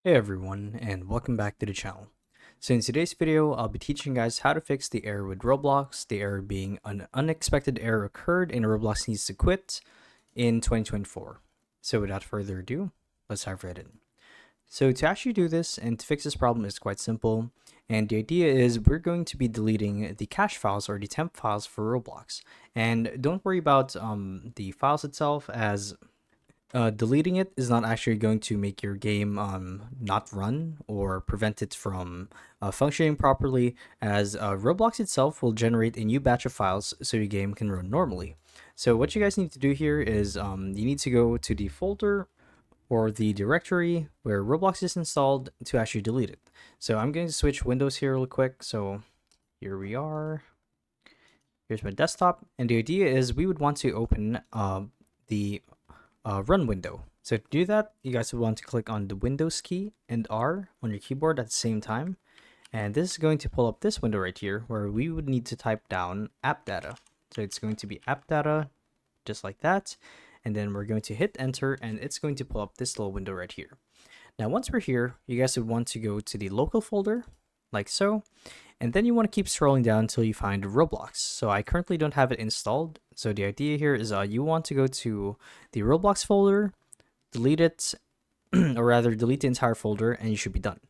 Hey everyone, and welcome back to the channel. So in today's video, I'll be teaching you guys how to fix the error with Roblox, the error being an unexpected error occurred and Roblox needs to quit in 2024. So without further ado, let's dive right in. So to actually do this and to fix this problem is quite simple, and the idea is we're going to be deleting the cache files or the temp files for Roblox. And don't worry about the files itself, as deleting it is not actually going to make your game not run or prevent it from functioning properly, as Roblox itself will generate a new batch of files so your game can run normally. So what you guys need to do here is you need to go to the folder or the directory where Roblox is installed to actually delete it. So I'm going to switch windows here real quick. So here we are. Here's my desktop, and the idea is we would want to open the run window. So to do that, you guys would want to click on the Windows key and R on your keyboard at the same time. And this is going to pull up this window right here where we would need to type down app data. So it's going to be app data, just like that. And then we're going to hit enter and it's going to pull up this little window right here. Now, once we're here, you guys would want to go to the local folder like so. And then you want to keep scrolling down until you find Roblox. So I currently don't have it installed. So the idea here is you want to go to the Roblox folder, delete it, or rather delete the entire folder, and you should be done.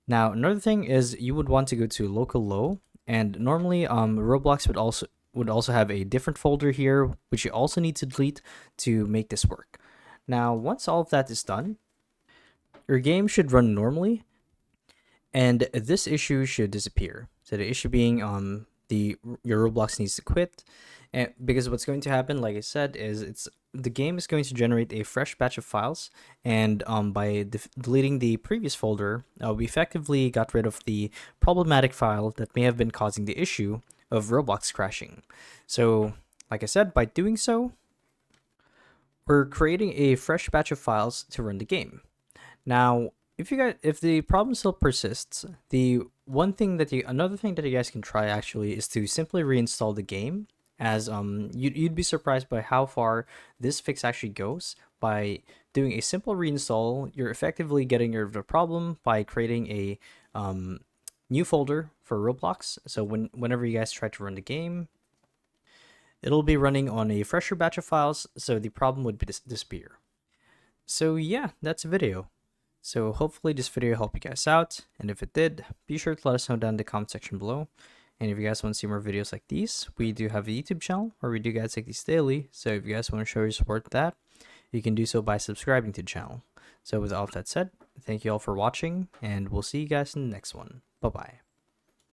Now, another thing is you would want to go to local low, and normally Roblox would also have a different folder here, which you also need to delete to make this work. Now, once all of that is done, your game should run normally, and this issue should disappear. So the issue being your Roblox needs to quit, and because what's going to happen, like I said, is the game is going to generate a fresh batch of files, and by deleting the previous folder, we effectively got rid of the problematic file that may have been causing the issue of Roblox crashing. So like I said, by doing so, we're creating a fresh batch of files to run the game. Now, if the problem still persists, another thing that you guys can try actually is to simply reinstall the game, as you'd be surprised by how far this fix actually goes. By doing a simple reinstall, you're effectively getting rid of the problem by creating a new folder for Roblox. So whenever you guys try to run the game, it'll be running on a fresher batch of files, so the problem would disappear. So yeah, that's a video. So hopefully this video helped you guys out, and if it did, be sure to let us know down in the comment section below. And if you guys want to see more videos like these, we do have a YouTube channel where we do guys like these daily. So if you guys want to show your support to that, you can do so by subscribing to the channel. So with all of that said, thank you all for watching, and we'll see you guys in the next one. Bye bye.